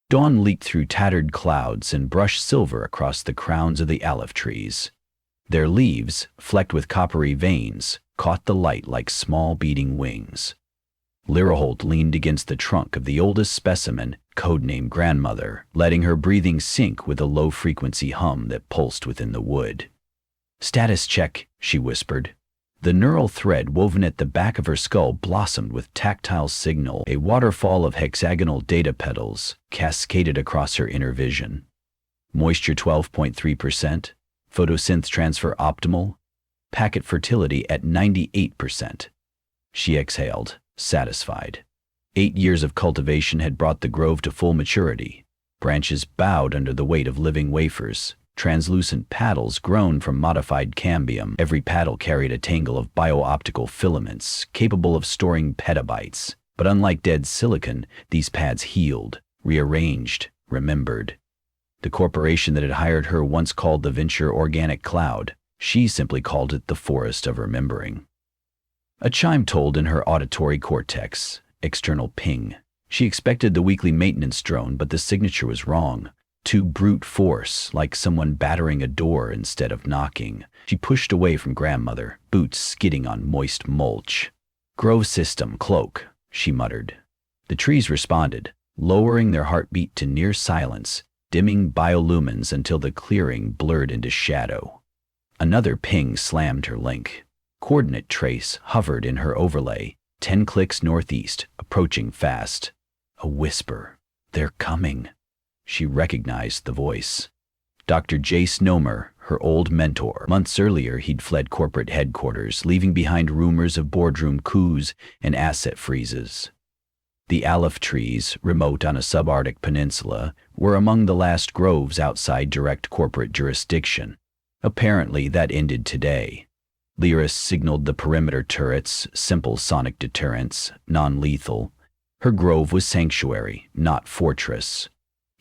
Dawn leaked through tattered clouds and brushed silver across the crowns of the aleph trees. Their leaves, flecked with coppery veins, caught the light like small beating wings. Lyraholt leaned against the trunk of the oldest specimen, codenamed Grandmother, letting her breathing sync with a low-frequency hum that pulsed within the wood. "Status check," she whispered. The neural thread woven at the back of her skull blossomed with tactile signal. A waterfall of hexagonal data petals cascaded across her inner vision. Moisture 12.3%, photosynth transfer optimal, packet fertility at 98%. She exhaled, satisfied. 8 years of cultivation had brought the grove to full maturity. Branches bowed under the weight of living wafers. Translucent paddles grown from modified cambium. Every paddle carried a tangle of bio-optical filaments capable of storing petabytes. But unlike dead silicon, these pads healed, rearranged, remembered. The corporation that had hired her once called the venture Organic Cloud. She simply called it the Forest of Remembering. A chime tolled in her auditory cortex. External ping. She expected the weekly maintenance drone, but the signature was wrong. Too brute force, like someone battering a door instead of knocking. She pushed away from Grandmother, boots skidding on moist mulch. "Grove system, cloak," she muttered. The trees responded, lowering their heartbeat to near silence, dimming biolumens until the clearing blurred into shadow. Another ping slammed her link. Coordinate trace hovered in her overlay, 10 clicks northeast, approaching fast. A whisper. "They're coming." She recognized the voice. Dr. Jace Nomer, her old mentor. Months earlier, he'd fled corporate headquarters, leaving behind rumors of boardroom coups and asset freezes. The aleph trees, remote on a subarctic peninsula, were among the last groves outside direct corporate jurisdiction. Apparently, that ended today. Lyris signaled the perimeter turrets, simple sonic deterrents, non-lethal. Her grove was sanctuary, not fortress.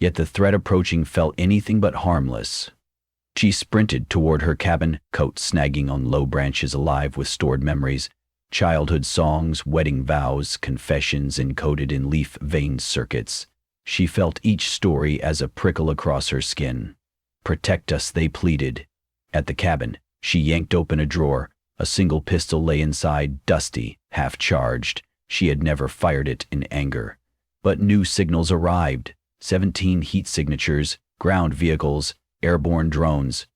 Yet the threat approaching felt anything but harmless. She sprinted toward her cabin, coat snagging on low branches alive with stored memories, childhood songs, wedding vows, confessions encoded in leaf-veined circuits. She felt each story as a prickle across her skin. "Protect us," they pleaded. At the cabin, she yanked open a drawer. A single pistol lay inside, dusty, half-charged. She had never fired it in anger. But new signals arrived. 17 heat signatures, ground vehicles, airborne drones.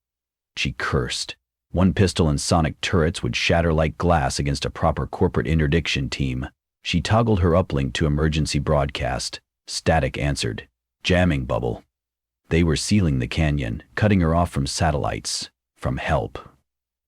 She cursed. One pistol and sonic turrets would shatter like glass against a proper corporate interdiction team. She toggled her uplink to emergency broadcast. Static answered. "Jamming bubble." They were sealing the canyon, cutting her off from satellites, from help.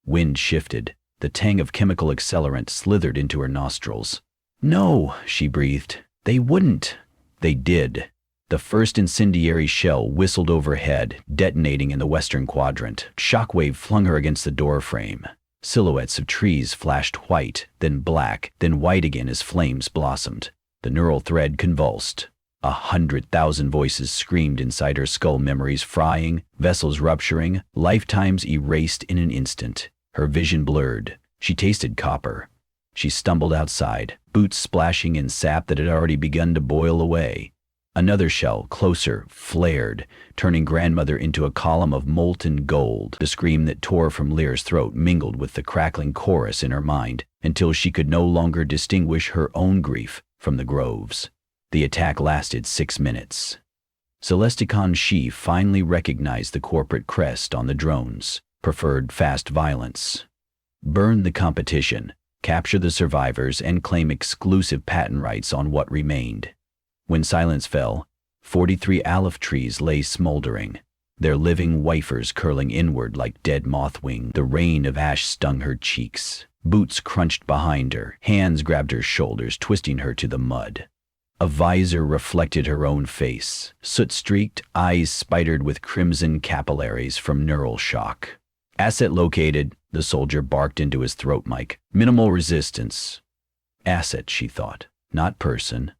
Wind shifted. The tang of chemical accelerant slithered into her nostrils. "No," she breathed. "They wouldn't." They did. The first incendiary shell whistled overhead, detonating in the western quadrant. Shockwave flung her against the doorframe. Silhouettes of trees flashed white, then black, then white again as flames blossomed. The neural thread convulsed. 100,000 voices screamed inside her skull, memories frying, vessels rupturing, lifetimes erased in an instant. Her vision blurred. She tasted copper. She stumbled outside, boots splashing in sap that had already begun to boil away. Another shell, closer, flared, turning Grandmother into a column of molten gold. The scream that tore from Lear's throat mingled with the crackling chorus in her mind until she could no longer distinguish her own grief from the grove's. The attack lasted 6 minutes. Celesticon She finally recognized the corporate crest on the drones, preferred fast violence. Burn the competition, capture the survivors, and claim exclusive patent rights on what remained. When silence fell, 43 aleph trees lay smoldering, their living wafers curling inward like dead moth wing. The rain of ash stung her cheeks. Boots crunched behind her. Hands grabbed her shoulders, twisting her to the mud. A visor reflected her own face, soot-streaked, eyes spidered with crimson capillaries from neural shock. "Asset located," the soldier barked into his throat mic. "Minimal resistance." Asset, she thought. Not person.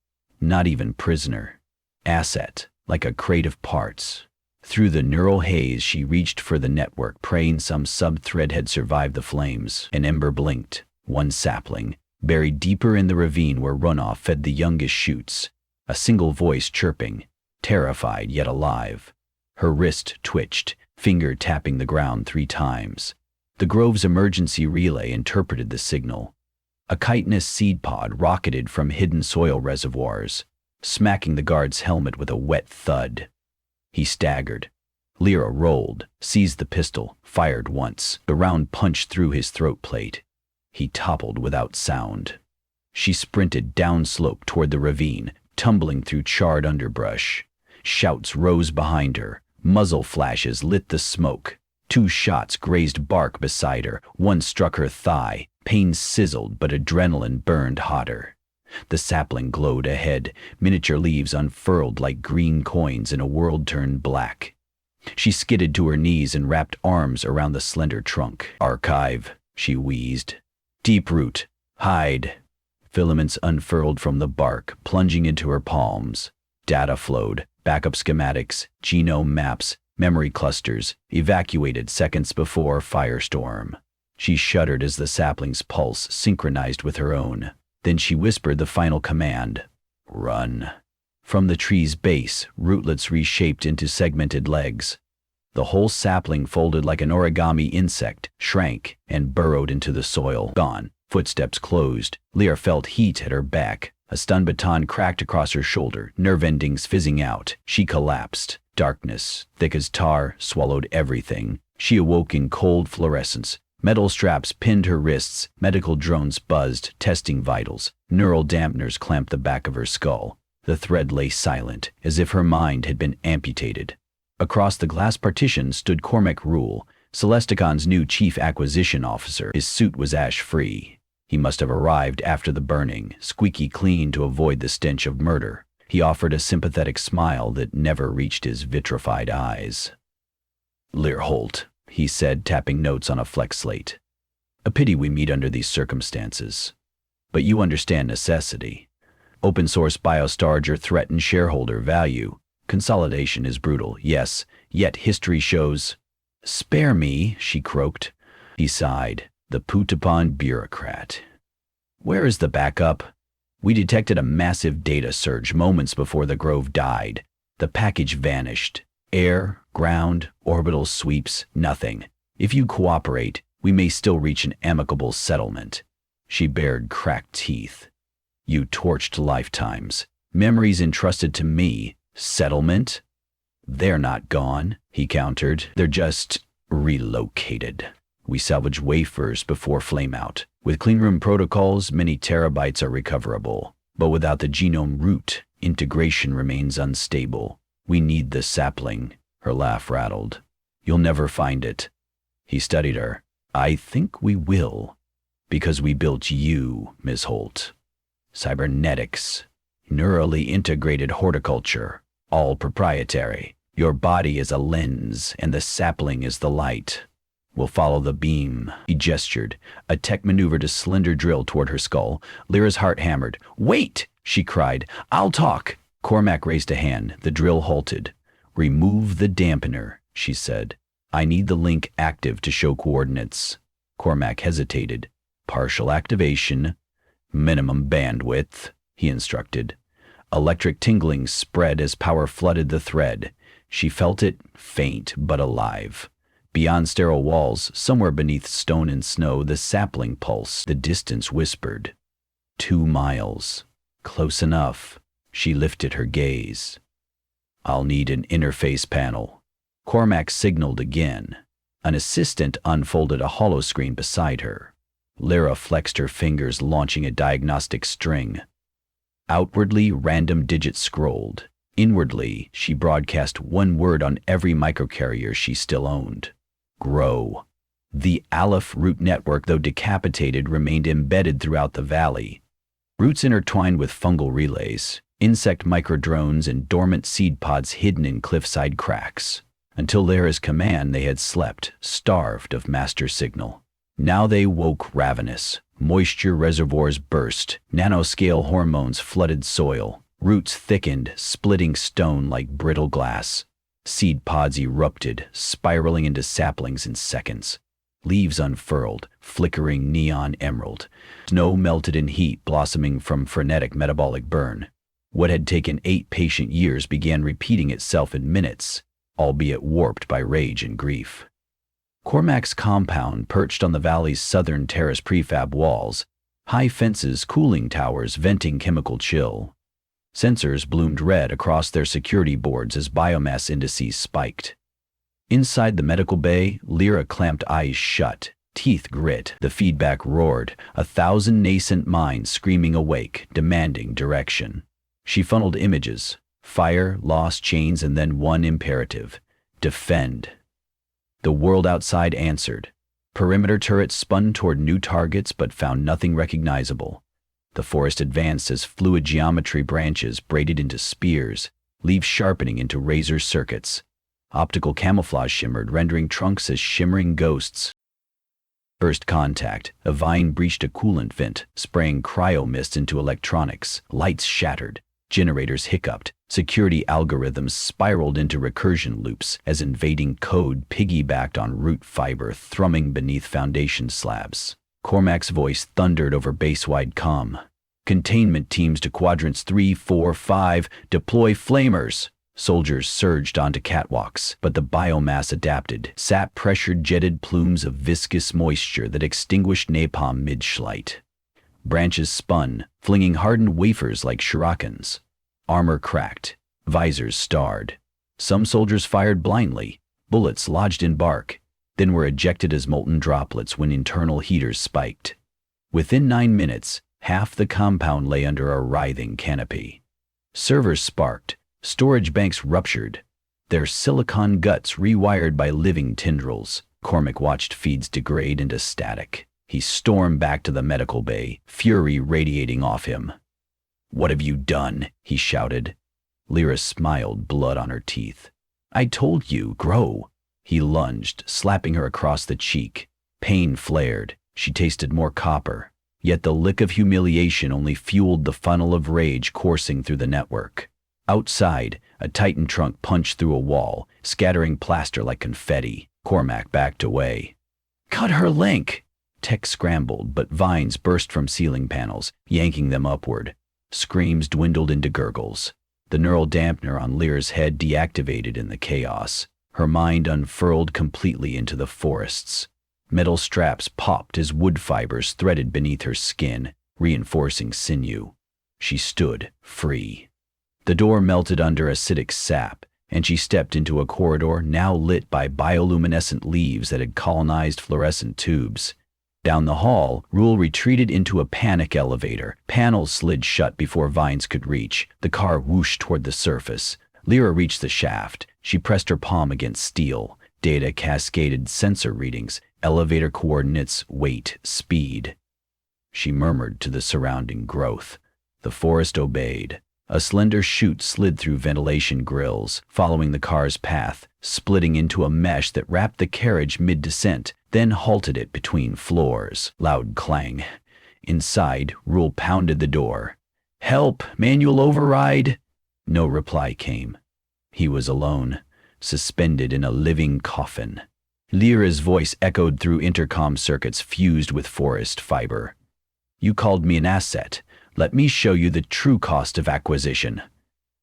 Not even prisoner. Asset, like a crate of parts. Through the neural haze, she reached for the network, praying some sub-thread had survived the flames. An ember blinked. One sapling, buried deeper in the ravine where runoff fed the youngest shoots. A single voice chirping. terrified yet alive. Her wrist twitched, finger tapping the ground 3 times. The grove's emergency relay interpreted the signal. A chitinous seed pod rocketed from hidden soil reservoirs, smacking the guard's helmet with a wet thud. He staggered. Lyra rolled, seized the pistol, fired once. The round punched through his throat plate. He toppled without sound. She sprinted downslope toward the ravine, tumbling through charred underbrush. Shouts rose behind her. Muzzle flashes lit the smoke. 2 shots grazed bark beside her. One struck her thigh. Pain sizzled, but adrenaline burned hotter. The sapling glowed ahead. Miniature leaves unfurled like green coins in a world turned black. She skidded to her knees and wrapped arms around the slender trunk. Archive, she wheezed. Deep root. Hide. Filaments unfurled from the bark, plunging into her palms. Data flowed. Backup schematics, genome maps, memory clusters, evacuated seconds before firestorm. She shuddered as the sapling's pulse synchronized with her own. Then she whispered the final command. Run. From the tree's base, rootlets reshaped into segmented legs. The whole sapling folded like an origami insect, shrank, and burrowed into the soil. Gone. Footsteps closed. Lyra felt heat at her back. A stun baton cracked across her shoulder, nerve endings fizzing out. She collapsed. Darkness, thick as tar, swallowed everything. She awoke in cold fluorescence. Metal straps pinned her wrists. Medical drones buzzed, testing vitals. Neural dampeners clamped the back of her skull. The thread lay silent, as if her mind had been amputated. Across the glass partition stood Cormac Rule, Celesticon's new chief acquisition officer. His suit was ash-free. He must have arrived after the burning, squeaky clean to avoid the stench of murder. He offered a sympathetic smile that never reached his vitrified eyes. Learholt, he said, tapping notes on a flex slate. A pity we meet under these circumstances. But you understand necessity. Open source biostarger threaten shareholder value. Consolidation is brutal, yes, yet history shows. Spare me, she croaked. He sighed. The Putapon bureaucrat. Where is the backup? We detected a massive data surge moments before the Grove died. The package vanished. Air, ground, orbital sweeps, nothing. If you cooperate, we may still reach an amicable settlement. She bared cracked teeth. You torched lifetimes. Memories entrusted to me. Settlement? They're not gone, he countered. They're just relocated. We salvage wafers before flameout. With cleanroom protocols, many terabytes are recoverable. But without the genome root, integration remains unstable. We need the sapling. Her laugh rattled. You'll never find it. He studied her. I think we will. Because we built you, Ms. Holt. Cybernetics. Neurally integrated horticulture. All proprietary. Your body is a lens, and the sapling is the light. We'll follow the beam. He gestured. A tech maneuvered a slender drill toward her skull. Lyra's heart hammered. Wait, she cried. I'll talk. Cormac raised a hand. The drill halted. Remove the dampener, she said. I need the link active to show coordinates. Cormac hesitated. Partial activation. Minimum bandwidth, he instructed. Electric tingling spread as power flooded the thread. She felt it, faint but alive. Beyond sterile walls, somewhere beneath stone and snow, the sapling pulsed. The distance whispered. 2 miles. Close enough. She lifted her gaze. I'll need an interface panel. Cormac signaled again. An assistant unfolded a holoscreen beside her. Lyra flexed her fingers, launching a diagnostic string. Outwardly, random digits scrolled. Inwardly, she broadcast one word on every microcarrier she still owned. Grow. The Aleph root network, though decapitated, remained embedded throughout the valley. Roots intertwined with fungal relays, insect microdrones, and dormant seed pods hidden in cliffside cracks. Until Lyra's command, they had slept, starved of master signal. Now they woke ravenous. Moisture reservoirs burst. Nanoscale hormones flooded soil. Roots thickened, splitting stone like brittle glass. Seed pods erupted, spiraling into saplings in seconds. Leaves unfurled, flickering neon emerald. Snow melted in heat, blossoming from frenetic metabolic burn. What had taken 8 patient years began repeating itself in minutes, albeit warped by rage and grief. Cormac's compound perched on the valley's southern terrace prefab walls, high fences, cooling towers venting chemical chill. Sensors bloomed red across their security boards as biomass indices spiked. Inside the medical bay, Lyra clamped eyes shut, teeth grit. The feedback roared, 1,000 nascent minds screaming awake, demanding direction. She funneled images, fire, lost chains, and then one imperative: defend. The world outside answered. Perimeter turrets spun toward new targets but found nothing recognizable. The forest advanced as fluid geometry branches braided into spears, leaves sharpening into razor circuits. Optical camouflage shimmered, rendering trunks as shimmering ghosts. First contact, a vine breached a coolant vent, spraying cryo-mist into electronics. Lights shattered, generators hiccuped, security algorithms spiraled into recursion loops as invading code piggybacked on root fiber thrumming beneath foundation slabs. Cormac's voice thundered over base-wide comm. Containment teams to quadrants 3, 4, 5, deploy flamers. Soldiers surged onto catwalks, but the biomass adapted. Sap pressured jetted plumes of viscous moisture that extinguished napalm mid-flight. Branches spun, flinging hardened wafers like shurikens. Armor cracked, visors starred. Some soldiers fired blindly, bullets lodged in bark, then were ejected as molten droplets when internal heaters spiked. Within 9 minutes, half the compound lay under a writhing canopy. Servers sparked, storage banks ruptured, their silicon guts rewired by living tendrils. Cormac watched feeds degrade into static. He stormed back to the medical bay, fury radiating off him. "What have you done?" he shouted. Lyra smiled, blood on her teeth. "I told you, grow." He lunged, slapping her across the cheek. Pain flared. She tasted more copper. Yet the lick of humiliation only fueled the funnel of rage coursing through the network. Outside, a Titan trunk punched through a wall, scattering plaster like confetti. Cormac backed away. "Cut her link!" Tech scrambled, but vines burst from ceiling panels, yanking them upward. Screams dwindled into gurgles. The neural dampener on Lyra's head deactivated in the chaos. Her mind unfurled completely into the forests. Metal straps popped as wood fibers threaded beneath her skin, reinforcing sinew. She stood free. The door melted under acidic sap, and she stepped into a corridor now lit by bioluminescent leaves that had colonized fluorescent tubes. Down the hall, Rule retreated into a panic elevator. Panels slid shut before vines could reach. The car whooshed toward the surface. Lyra reached the shaft. She pressed her palm against steel. Data cascaded, sensor readings, elevator coordinates, weight, speed. She murmured to the surrounding growth. The forest obeyed. A slender chute slid through ventilation grills, following the car's path, splitting into a mesh that wrapped the carriage mid-descent, then halted it between floors. Loud clang. Inside, Rule pounded the door. "Help! Manual override!" No reply came. He was alone, suspended in a living coffin. Lyra's voice echoed through intercom circuits fused with forest fiber. "You called me an asset. Let me show you the true cost of acquisition."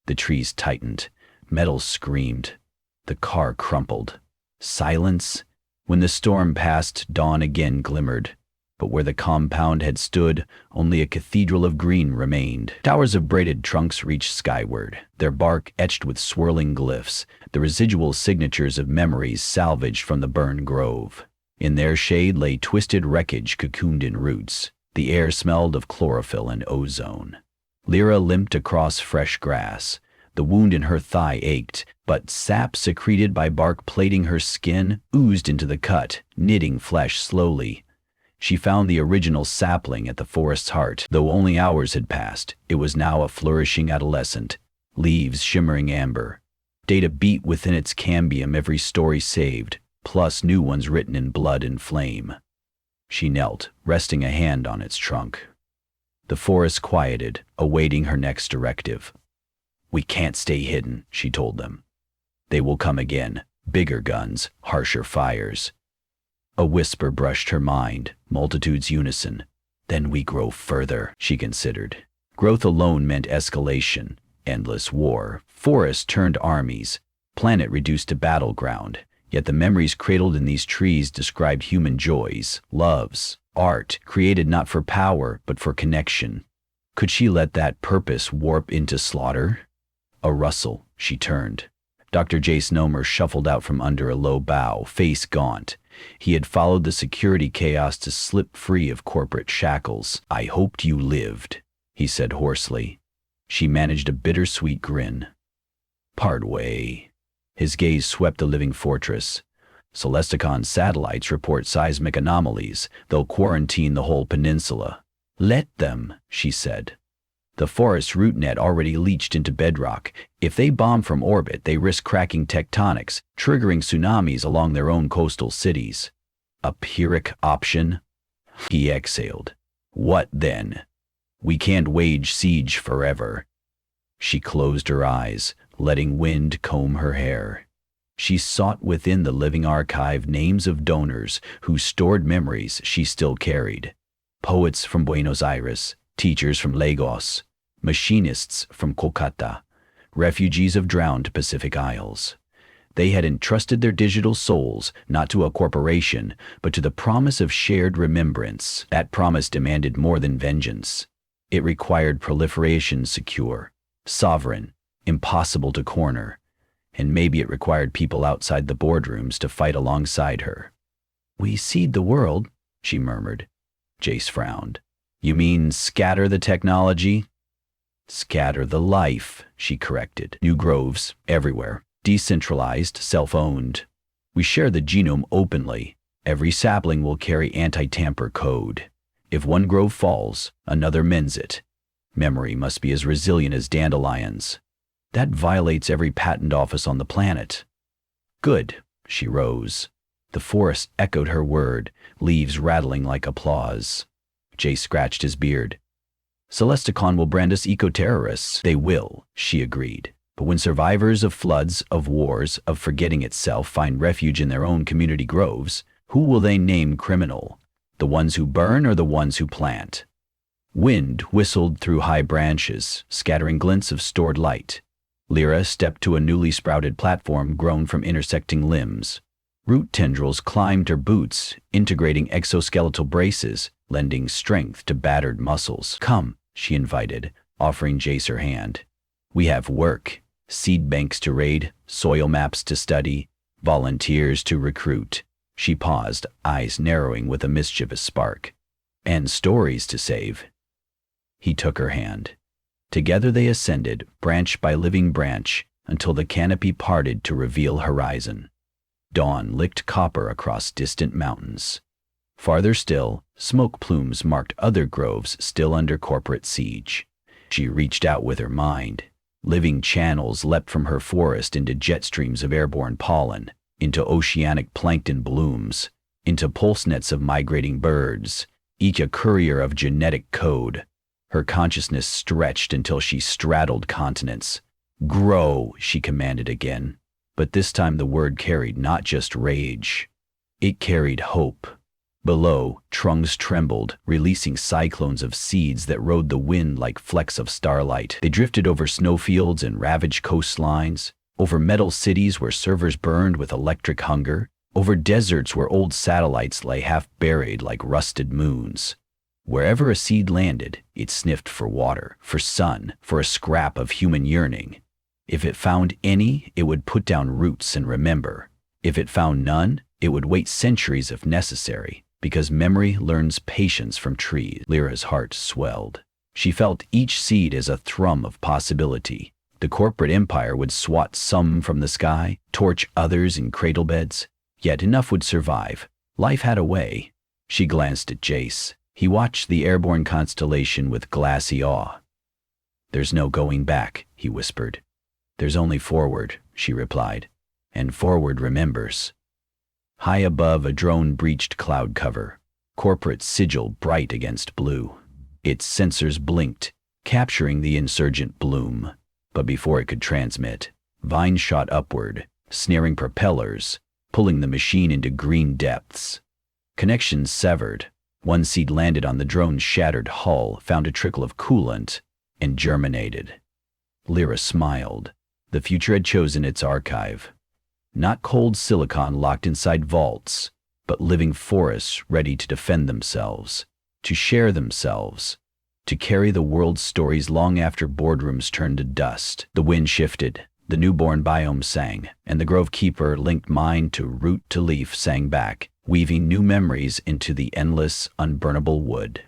The trees tightened. Metal screamed. The car crumpled. Silence. When the storm passed, dawn again glimmered. But where the compound had stood, only a cathedral of green remained. Towers of braided trunks reached skyward, their bark etched with swirling glyphs, the residual signatures of memories salvaged from the burned grove. In their shade lay twisted wreckage cocooned in roots. The air smelled of chlorophyll and ozone. Lyra limped across fresh grass. The wound in her thigh ached, but sap secreted by bark plating her skin oozed into the cut, knitting flesh slowly. She found the original sapling at the forest's heart. Though only hours had passed, it was now a flourishing adolescent, leaves shimmering amber. Data beat within its cambium, every story saved, plus new ones written in blood and flame. She knelt, resting a hand on its trunk. The forest quieted, awaiting her next directive. "We can't stay hidden," she told them. "They will come again, bigger guns, harsher fires." A whisper brushed her mind, multitudes unison. "Then we grow further," she considered. Growth alone meant escalation, Endless war, forest turned armies, planet reduced to battleground. Yet the memories cradled in these trees described human joys, loves, art, created not for power, but for connection. Could she let that purpose warp into slaughter? A rustle, she turned. Dr. Jace Nomer shuffled out from under a low bough, face gaunt. He had followed the security chaos to slip free of corporate shackles. "I hoped you lived," he said hoarsely. She managed a bittersweet grin. "Part way." His gaze swept the living fortress. Celesticon satellites report seismic anomalies. They'll quarantine the whole peninsula. "Let them," she said. The forest's root net already leached into bedrock. If they bomb from orbit, they risk cracking tectonics, triggering tsunamis along their own coastal cities. A Pyrrhic option? He exhaled. What then? We can't wage siege forever. She closed her eyes, letting wind comb her hair. She sought within the living archive names of donors whose stored memories she still carried. Poets from Buenos Aires, teachers from Lagos, machinists from Kolkata, refugees of drowned Pacific Isles. They had entrusted their digital souls not to a corporation, but to the promise of shared remembrance. That promise demanded more than vengeance. It required proliferation secure, sovereign, impossible to corner, and maybe it required people outside the boardrooms to fight alongside her. "We seed the world," she murmured. Jace frowned. "You mean scatter the technology?" "Scatter the life," she corrected. "New groves, everywhere. Decentralized, self-owned. We share the genome openly. Every sapling will carry anti-tamper code. If one grove falls, another mends it. Memory must be as resilient as dandelions. That violates every patent office on the planet." "Good," she rose. The forest echoed her word, leaves rattling like applause. Jay scratched his beard. "Celesticon will brand us eco-terrorists." "They will," she agreed. "But when survivors of floods, of wars, of forgetting itself find refuge in their own community groves, who will they name criminal? The ones who burn or the ones who plant?" Wind whistled through high branches, scattering glints of stored light. Lyra stepped to a newly sprouted platform grown from intersecting limbs. Root tendrils climbed her boots, integrating exoskeletal braces, lending strength to battered muscles. "Come," she invited, offering Jace her hand. "We have work, seed banks to raid, soil maps to study, volunteers to recruit." She paused, eyes narrowing with a mischievous spark. "And stories to save." He took her hand. Together they ascended, branch by living branch, until the canopy parted to reveal horizon. Dawn licked copper across distant mountains. Farther still, smoke plumes marked other groves still under corporate siege. She reached out with her mind. Living channels leapt from her forest into jet streams of airborne pollen, into oceanic plankton blooms, into pulse nets of migrating birds, each a courier of genetic code. Her consciousness stretched until she straddled continents. "Grow," she commanded again. But this time the word carried not just rage. It carried hope. Below, trunks trembled, releasing cyclones of seeds that rode the wind like flecks of starlight. They drifted over snowfields and ravaged coastlines, over metal cities where servers burned with electric hunger, over deserts where old satellites lay half-buried like rusted moons. Wherever a seed landed, it sniffed for water, for sun, for a scrap of human yearning. If it found any, it would put down roots and remember. If it found none, it would wait centuries if necessary, because memory learns patience from trees. Lyra's heart swelled. She felt each seed as a thrum of possibility. The corporate empire would swat some from the sky, torch others in cradle beds, yet enough would survive. Life had a way. She glanced at Jace. He watched the airborne constellation with glassy awe. "There's no going back," he whispered. "There's only forward," she replied, "and forward remembers." High above a drone breached cloud cover, corporate sigil bright against blue. Its sensors blinked, capturing the insurgent bloom. But before it could transmit, vines shot upward, snaring propellers, pulling the machine into green depths. Connections severed. One seed landed on the drone's shattered hull, found a trickle of coolant, and germinated. Lyra smiled. The future had chosen its archive. Not cold silicon locked inside vaults, but living forests ready to defend themselves, to share themselves, to carry the world's stories long after boardrooms turned to dust. The wind shifted, the newborn biome sang, and the grove keeper linked mind to root to leaf sang back, weaving new memories into the endless, unburnable wood.